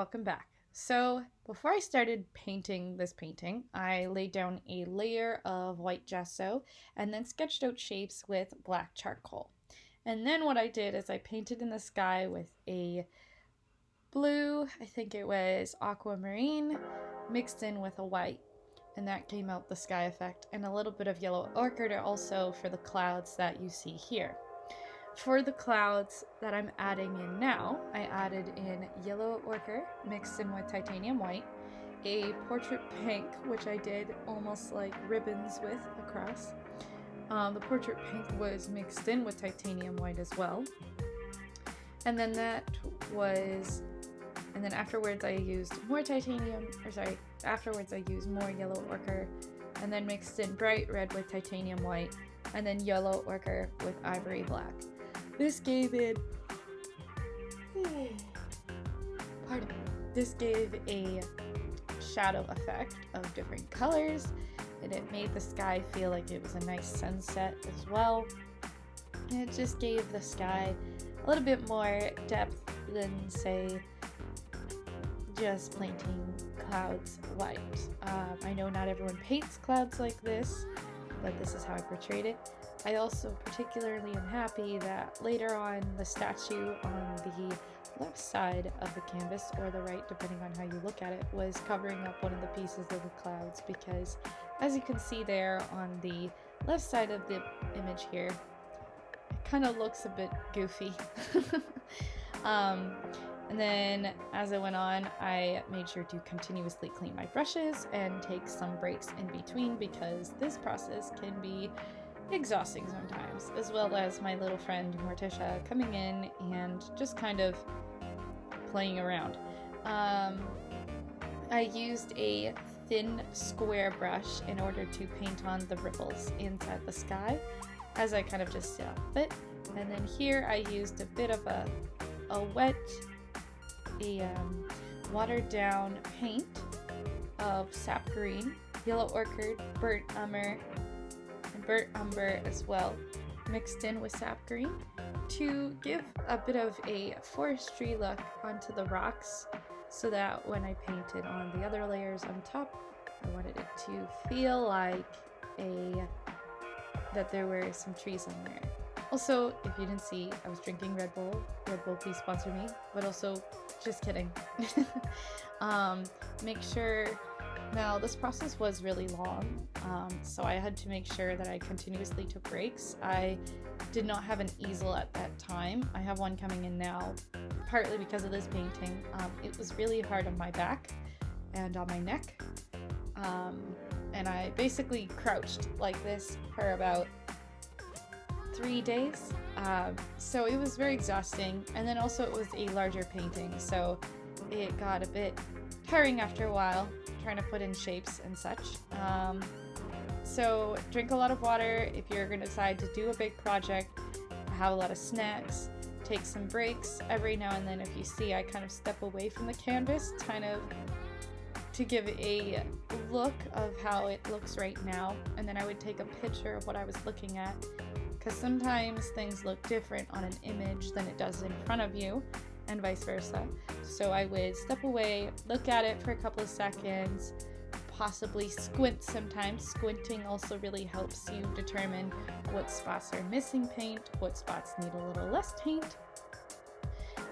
welcome back. So before I started painting this painting, I laid down a layer of white gesso and then sketched out shapes with black charcoal. And then what I did is I painted in the sky with a blue, I think it was aquamarine, mixed in with a white. And that came out the sky effect, and a little bit of yellow ochre also for the clouds that you see here. For the clouds that I'm adding in now, I added in yellow ochre mixed in with titanium white, a portrait pink, which I did almost like ribbons with across. The portrait pink was mixed in with titanium white as well. And then afterwards I used more afterwards I used more yellow ochre and then mixed in bright red with titanium white and then yellow ochre with ivory black. This gave a shadow effect of different colors, and it made the sky feel like it was a nice sunset as well. And it just gave the sky a little bit more depth than, say, just painting clouds white. I know not everyone paints clouds like this, but this is how I portrayed it. I also particularly am happy that later on the statue on the left side of the canvas, or the right depending on how you look at it, was covering up one of the pieces of the clouds, because as you can see there on the left side of the image here, it kind of looks a bit goofy. And then as I went on, I made sure to continuously clean my brushes and take some breaks in between, because this process can be exhausting sometimes, as well as my little friend Morticia coming in and just kind of playing around. I used a thin square brush in order to paint on the ripples inside the sky, as I kind of just saw fit. And then here I used a bit of a watered down paint of sap green, yellow ochre, burnt umber as well, mixed in with sap green to give a bit of a forestry look onto the rocks, so that when I painted on the other layers on top, I wanted it to feel like that there were some trees on there. Also, if you didn't see, I was drinking Red Bull. Red Bull, please sponsor me. But also, just kidding. Make sure. Now, this process was really long, so I had to make sure that I continuously took breaks. I did not have an easel at that time. I have one coming in now, partly because of this painting. It was really hard on my back and on my neck, and I basically crouched like this for about 3 days, so it was very exhausting. And then also it was a larger painting, so it got a bit tiring after a while, trying to put in shapes and such. So drink a lot of water if you're going to decide to do a big project. Have a lot of snacks, take some breaks every now and then. If you see, I kind of step away from the canvas, kind of to give a look of how it looks right now, and then I would take a picture of what I was looking at, because sometimes things look different on an image than it does in front of you, and vice versa. So I would step away, look at it for a couple of seconds, possibly squint sometimes. Squinting also really helps you determine what spots are missing paint, what spots need a little less paint.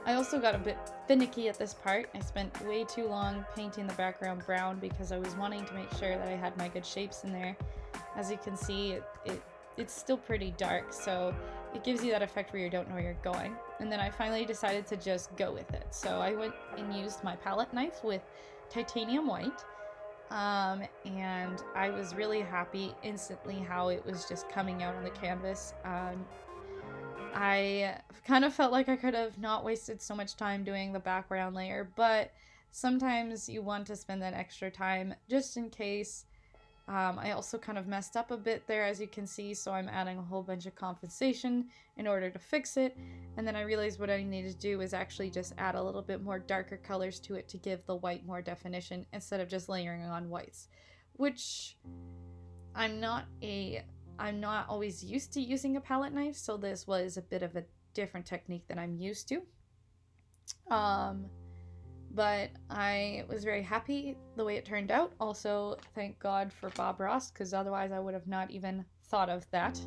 I also got a bit finicky at this part. I spent way too long painting the background brown because I was wanting to make sure that I had my good shapes in there. As you can see, it's still pretty dark, so it gives you that effect where you don't know where you're going. And then I finally decided to just go with it. So I went and used my palette knife with titanium white, and I was really happy instantly how it was just coming out on the canvas. I kind of felt like I could have not wasted so much time doing the background layer, but sometimes you want to spend that extra time just in case. I also kind of messed up a bit there, as you can see, so I'm adding a whole bunch of compensation in order to fix it. And then I realized what I needed to do is actually just add a little bit more darker colors to it to give the white more definition, instead of just layering on whites, which I'm not always used to using a palette knife, so this was a bit of a different technique than I'm used to. But I was very happy the way it turned out. Also, thank God for Bob Ross, because otherwise I would have not even thought of that.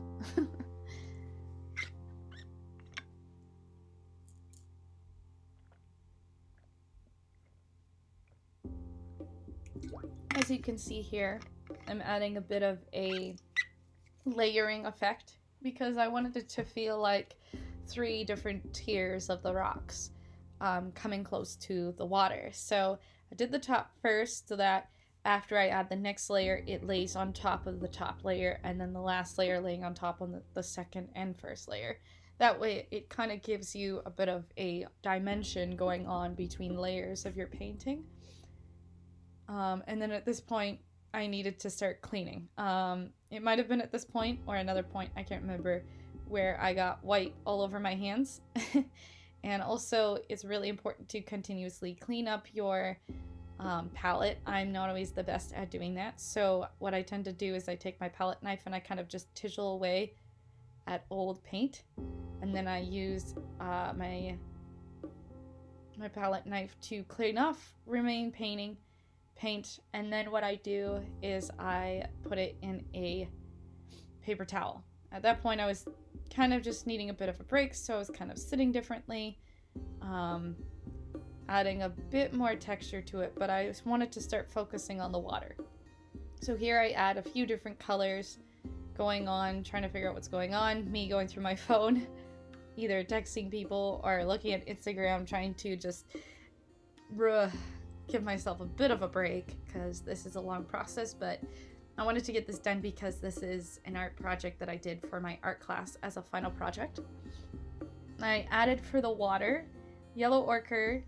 As you can see here, I'm adding a bit of a layering effect because I wanted it to feel like 3 different tiers of the rocks coming close to the water. So I did the top first so that after I add the next layer, it lays on top of the top layer, and then the last layer laying on top on the second and first layer. That way it kind of gives you a bit of a dimension going on between layers of your painting. And then at this point, I needed to start cleaning. It might have been at this point or another point, I can't remember, where I got white all over my hands. And also, it's really important to continuously clean up your palette. I'm not always the best at doing that. So what I tend to do is I take my palette knife and I kind of just chisel away at old paint. And then I use my palette knife to clean off remaining paint, and then what I do is I put it in a paper towel. At that point I was kind of just needing a bit of a break, so I was kind of sitting differently, adding a bit more texture to it, but I just wanted to start focusing on the water. So here I add a few different colors going on, trying to figure out what's going on, me going through my phone, either texting people or looking at Instagram, trying to just give myself a bit of a break because this is a long process, but I wanted to get this done because this is an art project that I did for my art class as a final project. I added for the water yellow ochre,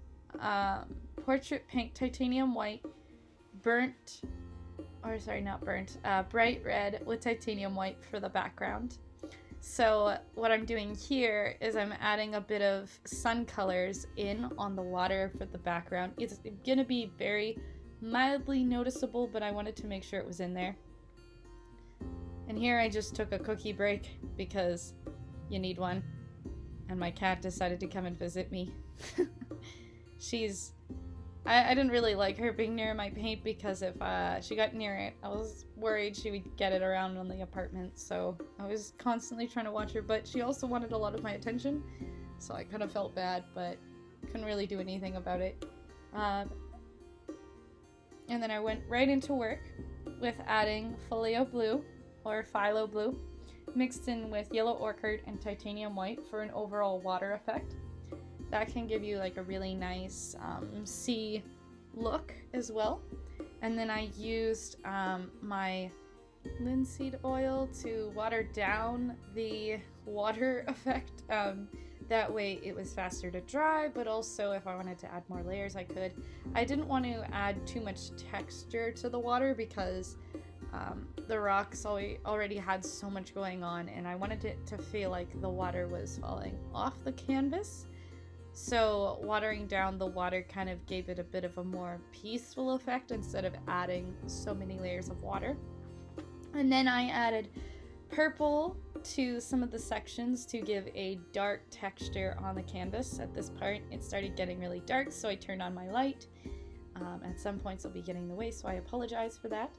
portrait pink titanium white, bright red with titanium white for the background. So what I'm doing here is I'm adding a bit of sun colors in on the water for the background. It's gonna be very mildly noticeable, but I wanted to make sure it was in there. And here I just took a cookie break because you need one. And my cat decided to come and visit me. I didn't really like her being near my paint because if she got near it, I was worried she would get it around on the apartment. So I was constantly trying to watch her, but she also wanted a lot of my attention. So I kind of felt bad, but couldn't really do anything about it. And then I went right into work with adding phthalo blue, or phthalo blue, mixed in with yellow ochre and titanium white for an overall water effect. That can give you like a really nice sea look as well. And then I used my linseed oil to water down the water effect. That way it was faster to dry, but also if I wanted to add more layers, I could. I didn't want to add too much texture to the water because the rocks already had so much going on, and I wanted it to feel like the water was falling off the canvas. So watering down the water kind of gave it a bit of a more peaceful effect instead of adding so many layers of water. And then I added purple to some of the sections to give a dark texture on the canvas. At this part, it started getting really dark, so I turned on my light. At some points it'll be getting in the way, so I apologize for that.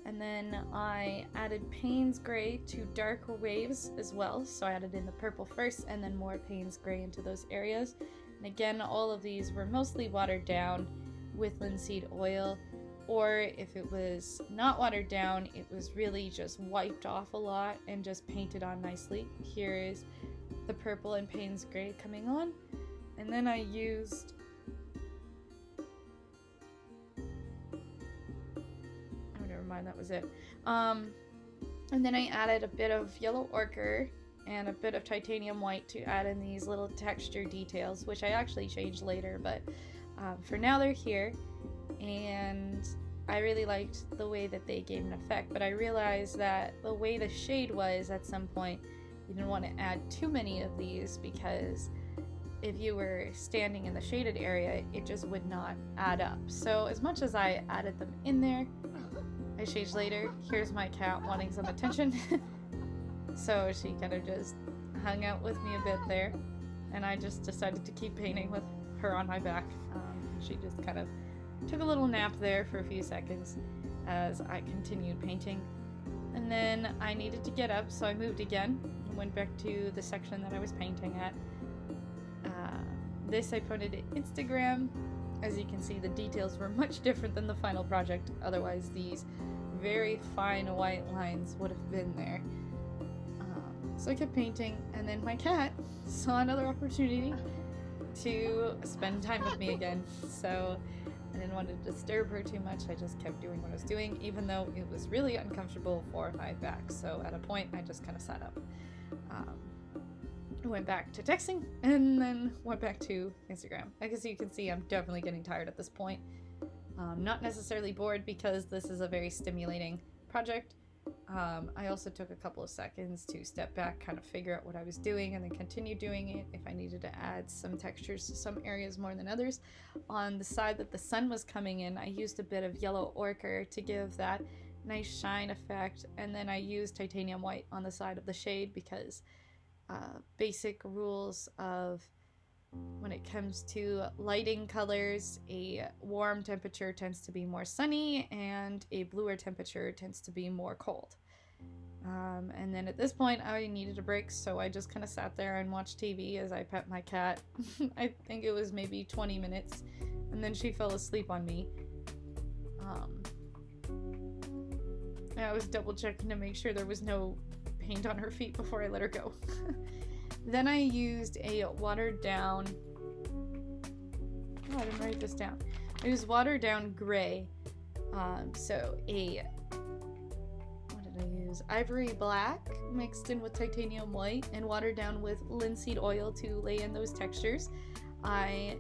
And then I added Payne's Gray to darker waves as well. So I added in the purple first and then more Payne's Gray into those areas. And again, all of these were mostly watered down with linseed oil. Or if it was not watered down, it was really just wiped off a lot and just painted on nicely. Here is the purple and Payne's Gray coming on. And then I used that was it. And then I added a bit of yellow ochre and a bit of titanium white to add in these little texture details, which I actually changed later, but for now they're here. And I really liked the way that they gave an effect, but I realized that the way the shade was at some point, you didn't want to add too many of these because if you were standing in the shaded area, it just would not add up. So as much as I added them in there, I changed later. Here's my cat wanting some attention. So she kind of just hung out with me a bit there. And I just decided to keep painting with her on my back. She just kind of took a little nap there for a few seconds as I continued painting. And then I needed to get up, so I moved again and went back to the section that I was painting at. This I posted to Instagram. As you can see, the details were much different than the final project, otherwise these very fine white lines would have been there. So I kept painting, and then my cat saw another opportunity to spend time with me again, so I didn't want to disturb her too much. I just kept doing what I was doing, even though it was really uncomfortable for my back. So at a point, I just kind of sat up. Went back to texting, and then went back to Instagram. As you can see, I'm definitely getting tired at this point. Not necessarily bored, because this is a very stimulating project. I also took a couple of seconds to step back, kind of figure out what I was doing, and then continue doing it if I needed to add some textures to some areas more than others. On the side that the sun was coming in, I used a bit of yellow ochre to give that nice shine effect, and then I used titanium white on the side of the shade because basic rules of when it comes to lighting colors, a warm temperature tends to be more sunny and a bluer temperature tends to be more cold. And then at this point I needed a break, so I just kind of sat there and watched TV as I pet my cat. I think it was maybe 20 minutes, and then she fell asleep on me. I was double checking to make sure there was no paint on her feet before I let her go. Then I used a watered down, I didn't write this down. I used watered down gray. So what did I use? Ivory black mixed in with titanium white and watered down with linseed oil to lay in those textures. I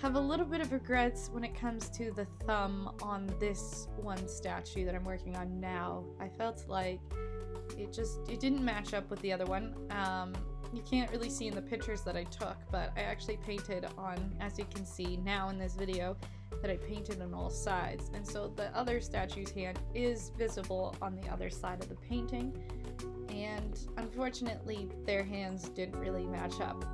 have a little bit of regrets when it comes to the thumb on this one statue that I'm working on now. I felt like it didn't match up with the other one. You can't really see in the pictures that I took, but I actually painted on, as you can see now in this video, that I painted on all sides. And so the other statue's hand is visible on the other side of the painting. And unfortunately, their hands didn't really match up.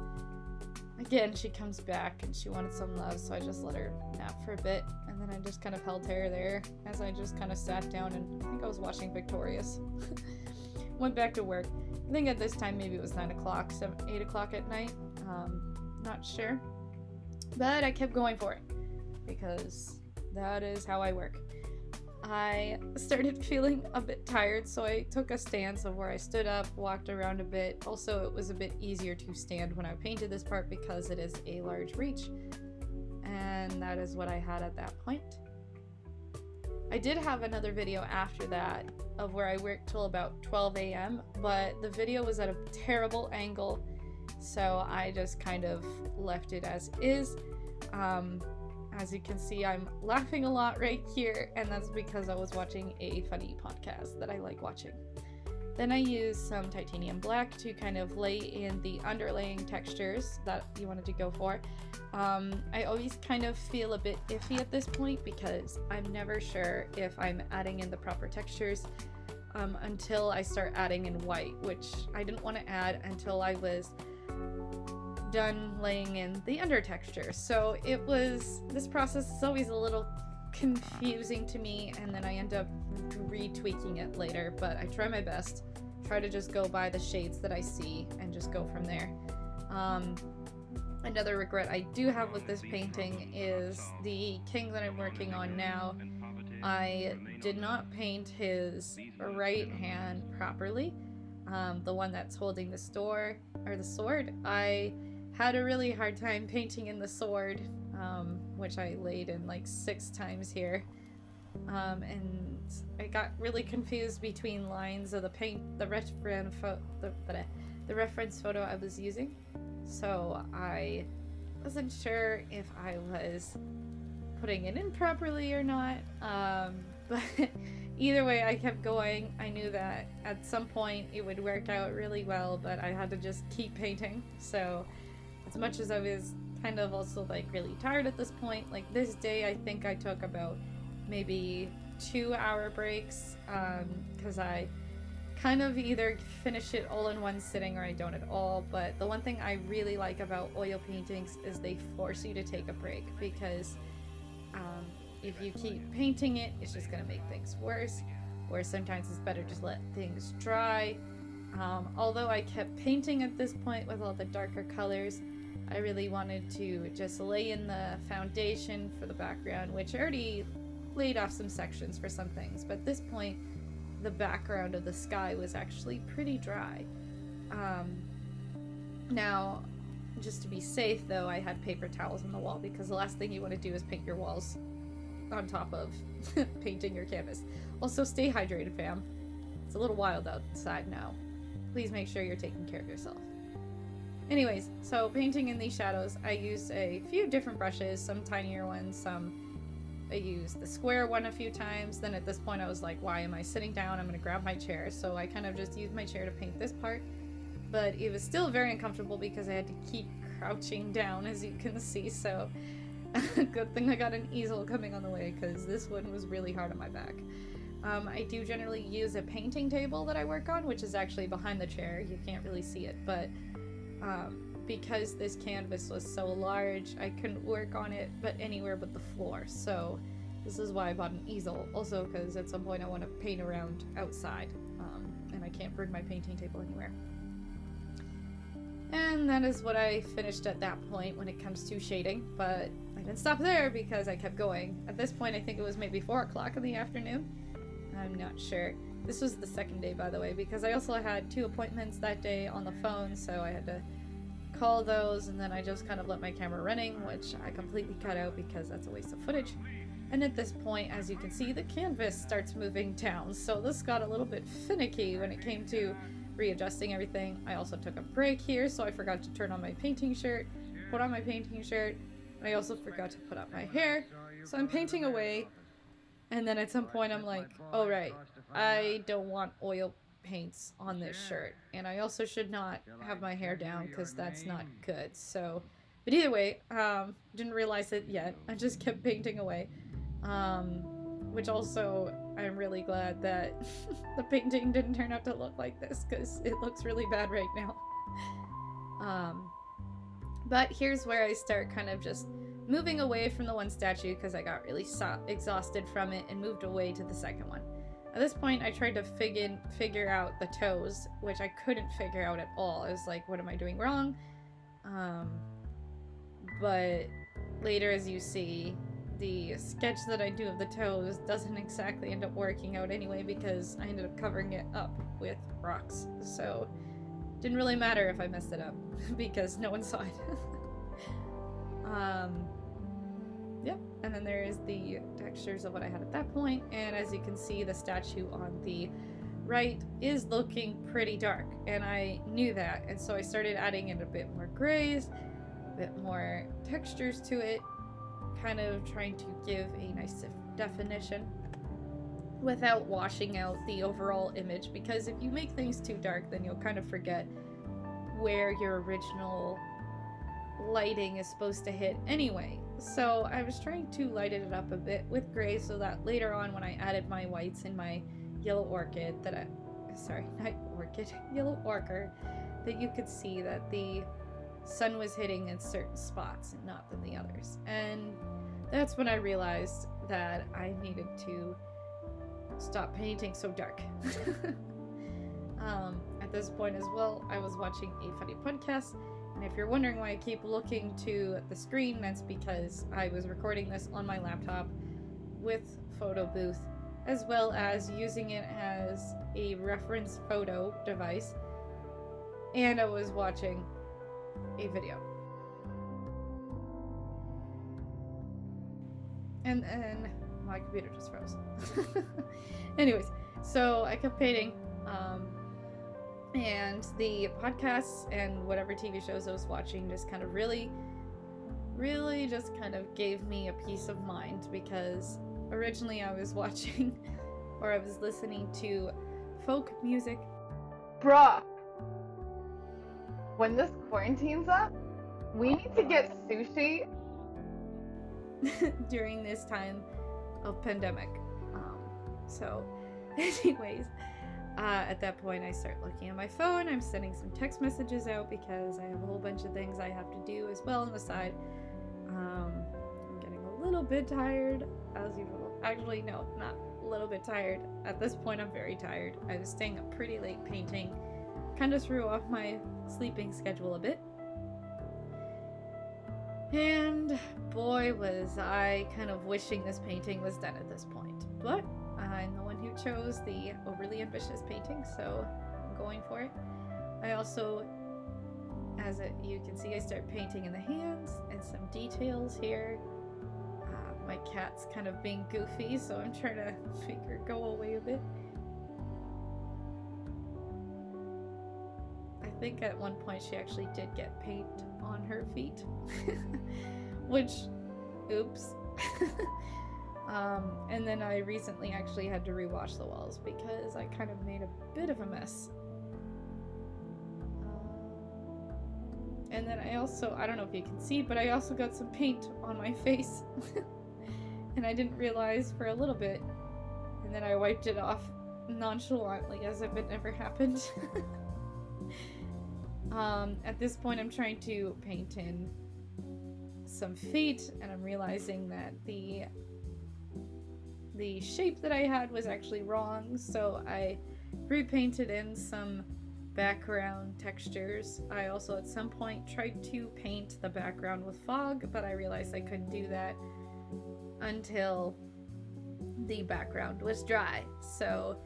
Again, she comes back and she wanted some love, so I just let her nap for a bit. And then I just kind of held her there as I just kind of sat down, and I think I was watching Victorious. Went back to work. I think at this time maybe it was 9 o'clock, 8 o'clock at night. Not sure. But I kept going for it because that is how I work. I started feeling a bit tired, so I took a stance of where I stood up, walked around a bit. Also, it was a bit easier to stand when I painted this part because it is a large reach. And that is what I had at that point. I did have another video after that of where I worked till about 12 a.m., but the video was at a terrible angle, so I just kind of left it as is. As you can see, I'm laughing a lot right here, and that's because I was watching a funny podcast that I like watching. Then I used some titanium black to kind of lay in the underlaying textures that you wanted to go for. I always kind of feel a bit iffy at this point because I'm never sure if I'm adding in the proper textures until I start adding in white, which I didn't want to add until I was done laying in the under texture. So this process is always a little confusing to me, and then I end up retweaking it later, but I try my best. Try to just go by the shades that I see and just go from there. Another regret I do have with this painting is the king that I'm working on now. I did not paint his right hand properly, the one that's holding the sword. I had a really hard time painting in the sword, which I laid in like 6 times here. And I got really confused between lines of the reference photo I was using. So I wasn't sure if I was putting it in properly or not. But either way, I kept going. I knew that at some point it would work out really well, but I had to just keep painting. So as much as I was kind of also like really tired at this point, like this day I think I took about maybe 2-hour breaks because I kind of either finish it all in one sitting or I don't at all. But the one thing I really like about oil paintings is they force you to take a break, because if you keep painting it, it's just going to make things worse, or sometimes it's better just let things dry. Although I kept painting at this point with all the darker colors, I really wanted to just lay in the foundation for the background, which I already laid off some sections for some things, but at this point the background of the sky was actually pretty dry. Now, just to be safe though, I had paper towels on the wall, because the last thing you want to do is paint your walls on top of painting your canvas. Also, stay hydrated, fam. It's a little wild outside now. Please make sure you're taking care of yourself. Anyways, so painting in these shadows, I used a few different brushes, some tinier ones, I used the square one a few times. Then at this point I was like, why am I sitting down? I'm gonna grab my chair. So I kind of just used my chair to paint this part, but it was still very uncomfortable because I had to keep crouching down, as you can see. So good thing I got an easel coming on the way, because this one was really hard on my back. I do generally use a painting table that I work on, which is actually behind the chair. You can't really see it, but because this canvas was so large, I couldn't work on it but anywhere but the floor. So this is why I bought an easel. Also, because at some point I want to paint around outside, and I can't bring my painting table anywhere. And that is what I finished at that point when it comes to shading, but I didn't stop there because I kept going. At this point, I think it was maybe 4 o'clock in the afternoon. I'm not sure. This was the second day, by the way, because I also had 2 appointments that day on the phone, so I had to call those, and then I just kind of let my camera running, which I completely cut out because that's a waste of footage. And at this point, as you can see, the canvas starts moving down, so this got a little bit finicky when it came to readjusting everything. I also took a break here, so I forgot to turn on my painting shirt, put on my painting shirt. I also forgot to put up my hair, so I'm painting away, and then at some point I'm like, oh right, I don't want oil paints on this shirt, and I also should not have my hair down because that's not good. So, but either way, didn't realize it yet. I just kept painting away, which also I'm really glad that the painting didn't turn out to look like this, because it looks really bad right now. But here's where I start kind of just moving away from the one statue because I got really exhausted from it, and moved away to the second one. At this point, I tried to figure out the toes, which I couldn't figure out at all. I was like, what am I doing wrong? But later, as you see, the sketch that I do of the toes doesn't exactly end up working out anyway, because I ended up covering it up with rocks. So it didn't really matter if I messed it up because no one saw it. Yep, and then there is the textures of what I had at that point, and as you can see, the statue on the right is looking pretty dark, and I knew that, and so I started adding in a bit more grays, a bit more textures to it, kind of trying to give a nice definition without washing out the overall image, because if you make things too dark, then you'll kind of forget where your original lighting is supposed to hit anyway. So I was trying to lighten it up a bit with gray, so that later on when I added my whites in my yellow orchid yellow ochre, that you could see that the sun was hitting in certain spots and not in the others. And that's when I realized that I needed to stop painting so dark. At this point as well, I was watching a funny podcast, and if you're wondering why I keep looking to the screen, that's because I was recording this on my laptop with photo booth, as well as using it as a reference photo device, and I was watching a video. And then my computer just froze. Anyways, so I kept painting, and the podcasts and whatever TV shows I was watching just kind of really just kind of gave me a peace of mind, because originally I was watching or I was listening to folk music. Bruh, when this quarantine's up, we need to get sushi during this time of pandemic. So anyways, At that point, I start looking at my phone. I'm sending some text messages out because I have a whole bunch of things I have to do as well on the side. I'm getting a little bit tired, as usual. Actually, no, not a little bit tired. At this point, I'm very tired. I was staying up pretty late painting. Kind of threw off my sleeping schedule a bit. And boy, was I kind of wishing this painting was done at this point. But I'm the one who chose the overly ambitious painting, so I'm going for it. I also, you can see, I start painting in the hands and some details here. My cat's kind of being goofy, so I'm trying to make her go away a bit. I think at one point she actually did get paint on her feet, which, oops. And then I recently actually had to rewash the walls because I kind of made a bit of a mess. And then I also, I don't know if you can see, but I also got some paint on my face. And I didn't realize for a little bit. And then I wiped it off nonchalantly as if it never happened. At this point I'm trying to paint in some feet, and I'm realizing that the shape that I had was actually wrong, so I repainted in some background textures. I also at some point tried to paint the background with fog, but I realized I couldn't do that until the background was dry. So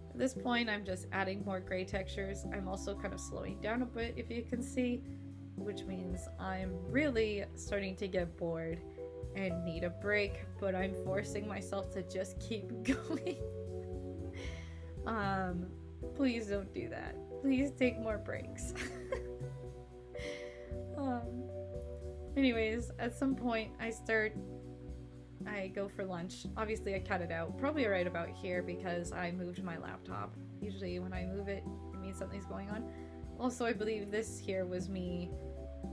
at this point I'm just adding more gray textures. I'm also kind of slowing down a bit, if you can see, which means I'm really starting to get bored and need a break, but I'm forcing myself to just keep going. Please don't do that. Please take more breaks. Anyways, at some point I go for lunch. Obviously I cut it out, probably right about here because I moved my laptop. Usually when I move it, it means something's going on. Also, I believe this here was me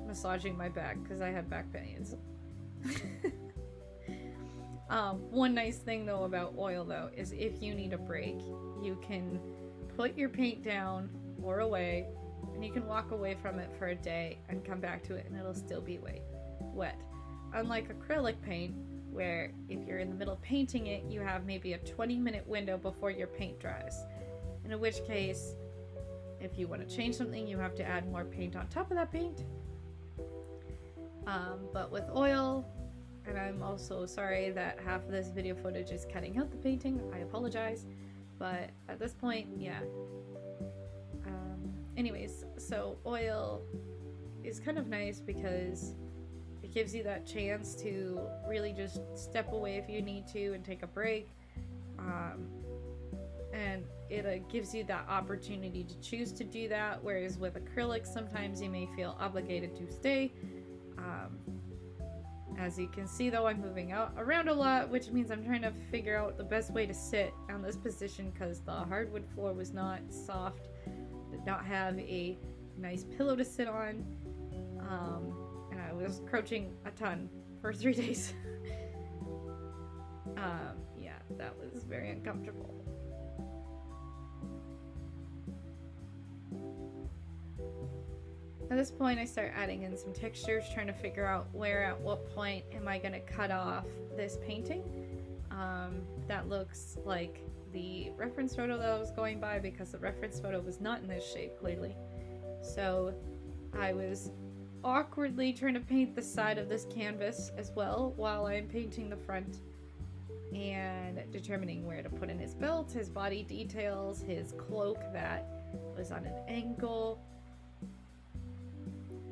massaging my back because I had back pains. One nice thing though about oil though is if you need a break, you can put your paint down or away, and you can walk away from it for a day and come back to it and it'll still be wet. Unlike acrylic paint, where if you're in the middle of painting it, you have maybe a 20-minute window before your paint dries. In which case, if you want to change something, you have to add more paint on top of that paint. But with oil, and I'm also sorry that half of this video footage is cutting out the painting, I apologize, but at this point, yeah. Anyways, so oil is kind of nice because it gives you that chance to really just step away if you need to and take a break. And it gives you that opportunity to choose to do that, whereas with acrylics, sometimes you may feel obligated to stay. As you can see though, I'm moving around a lot, which means I'm trying to figure out the best way to sit on this position because the hardwood floor was not soft, did not have a nice pillow to sit on, and I was crouching a ton for 3 days. Yeah, that was very uncomfortable. At this point, I start adding in some textures, trying to figure out where at what point am I going to cut off this painting. That looks like the reference photo that I was going by because the reference photo was not in this shape, clearly. So I was awkwardly trying to paint the side of this canvas as well while I'm painting the front and determining where to put in his belt, his body details, his cloak that was on an angle.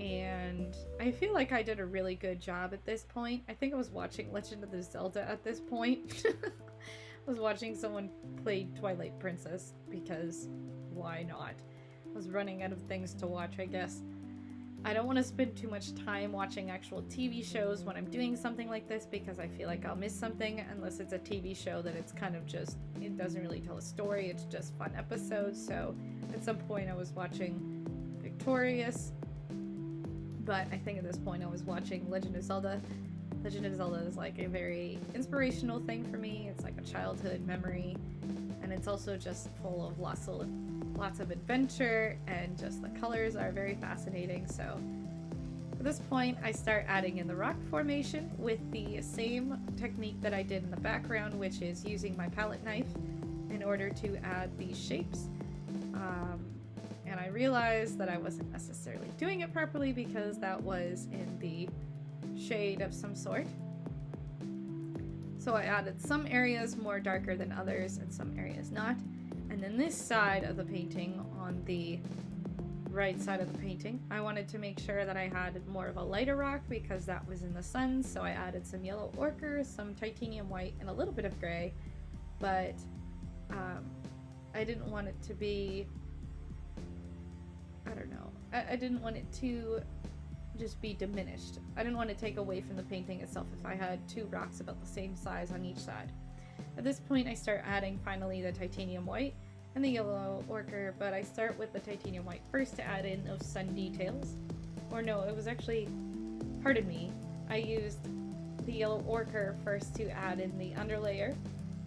And I feel like I did a really good job at this point. I think I was watching Legend of the Zelda at this point. I was watching someone play Twilight Princess because why not? I was running out of things to watch, I guess. I don't want to spend too much time watching actual TV shows when I'm doing something like this because I feel like I'll miss something unless it's a TV show that it's kind of just, it doesn't really tell a story, it's just fun episodes. So at some point I was watching Victorious, but I think at this point I was watching Legend of Zelda. Legend of Zelda is like a very inspirational thing for me. It's like a childhood memory, and it's also just full of lots of adventure, and just the colors are very fascinating. So at this point, I start adding in the rock formation with the same technique that I did in the background, which is using my palette knife in order to add these shapes. And I realized that I wasn't necessarily doing it properly because that was in the shade of some sort. So I added some areas more darker than others and some areas not. And then this side of the painting, on the right side of the painting, I wanted to make sure that I had more of a lighter rock because that was in the sun. So I added some yellow ochre, some titanium white, and a little bit of gray. But I didn't want it to be, I don't know, I didn't want it to just be diminished. I didn't want to take away from the painting itself if I had two rocks about the same size on each side. At this point, I start adding finally the titanium white and the yellow ochre, but I start with the titanium white first to add in those sun details. Or no, it was actually, pardon me, I used the yellow ochre first to add in the underlayer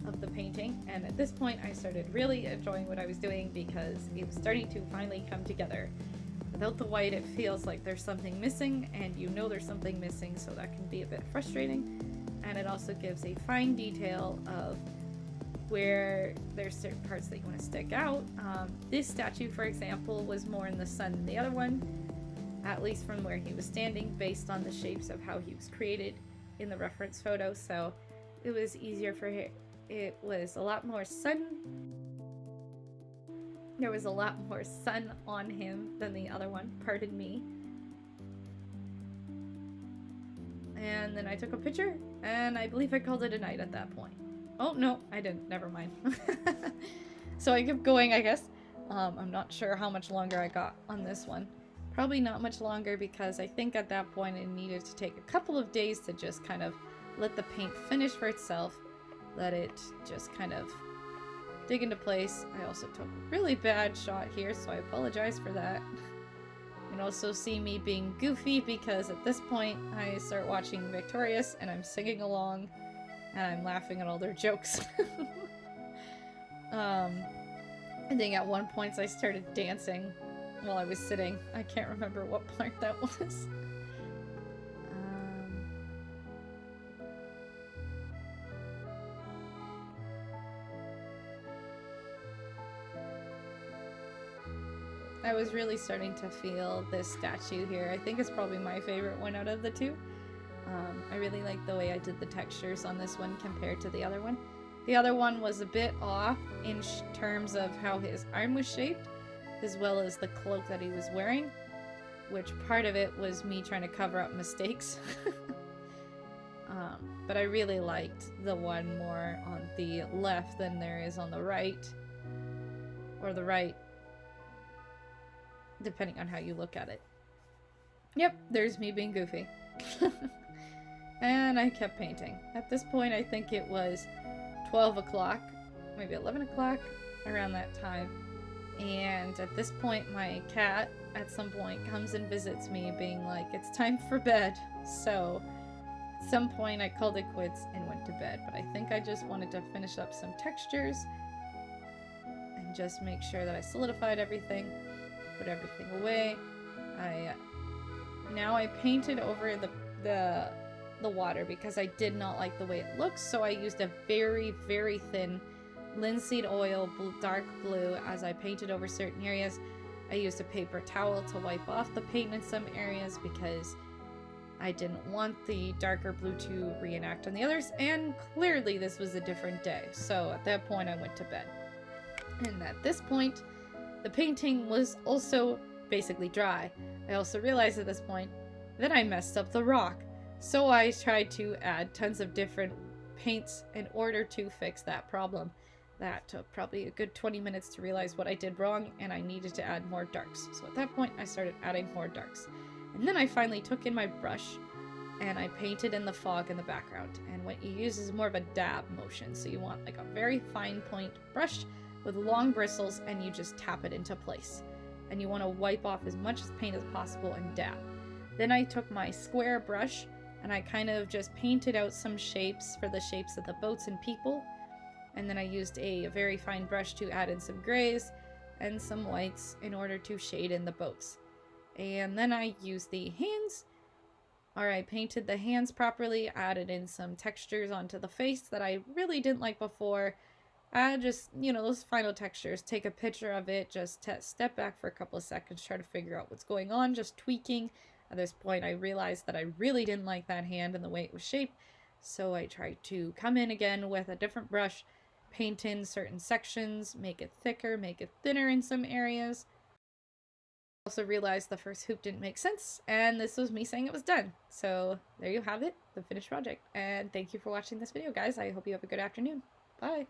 of the painting, and at this point I started really enjoying what I was doing because it was starting to finally come together. Without the white, it feels like there's something missing, and you know there's something missing, so that can be a bit frustrating. And it also gives a fine detail of where there's certain parts that you want to stick out. This statue, for example, was more in the sun than the other one, at least from where he was standing, based on the shapes of how he was created in the reference photo, so it was easier for him. It was a lot more sun. There was a lot more sun on him than the other one, pardon me. And then I took a picture, and I believe I called it a night at that point. Oh, no, I didn't. Never mind. So I kept going, I guess. I'm not sure how much longer I got on this one. Probably not much longer because I think at that point it needed to take a couple of days to just kind of let the paint finish for itself. Let it just kind of dig into place. I also took a really bad shot here, so I apologize for that. You can also see me being goofy because at this point I start watching Victorious and I'm singing along and I'm laughing at all their jokes. I think at one point I started dancing while I was sitting. I can't remember what part that was. I was really starting to feel this statue here. I think it's probably my favorite one out of the two. I really like the way I did the textures on this one compared to the other one. The other one was a bit off in terms of how his arm was shaped, as well as the cloak that he was wearing, which part of it was me trying to cover up mistakes. But I really liked the one more on the left than there is on the right, or the right, depending on how you look at it. Yep, there's me being goofy. And I kept painting. At this point, I think it was 12 o'clock, maybe 11 o'clock, around that time. And at this point, my cat, at some point, comes and visits me, being like, it's time for bed. So, at some point, I called it quits and went to bed. But I think I just wanted to finish up some textures and just make sure that I solidified everything. Put everything away. Now I painted over the water because I did not like the way it looks, so I used a very, very thin linseed oil, dark blue, as I painted over certain areas. I used a paper towel to wipe off the paint in some areas because I didn't want the darker blue to reenact on the others, and clearly this was a different day, so at that point I went to bed. And at this point, the painting was also basically dry. I also realized at this point that I messed up the rock, so I tried to add tons of different paints in order to fix that problem. That took probably a good 20 minutes to realize what I did wrong, and I needed to add more darks. So at that point, I started adding more darks. And then I finally took in my brush, and I painted in the fog in the background. And what you use is more of a dab motion, so you want like a very fine point brush with long bristles, and you just tap it into place. And you want to wipe off as much paint as possible and dab. Then I took my square brush, and I kind of just painted out some shapes for the shapes of the boats and people. And then I used a very fine brush to add in some grays and some whites in order to shade in the boats. And then I used the hands, or I painted the hands properly, added in some textures onto the face that I really didn't like before. Just, you know, those final textures, take a picture of it, just step back for a couple of seconds, try to figure out what's going on, just tweaking. At this point, I realized that I really didn't like that hand and the way it was shaped, so I tried to come in again with a different brush, paint in certain sections, make it thicker, make it thinner in some areas. Also realized the first hoop didn't make sense, and this was me saying it was done. So there you have it, the finished project. And thank you for watching this video, guys. I hope you have a good afternoon. Bye.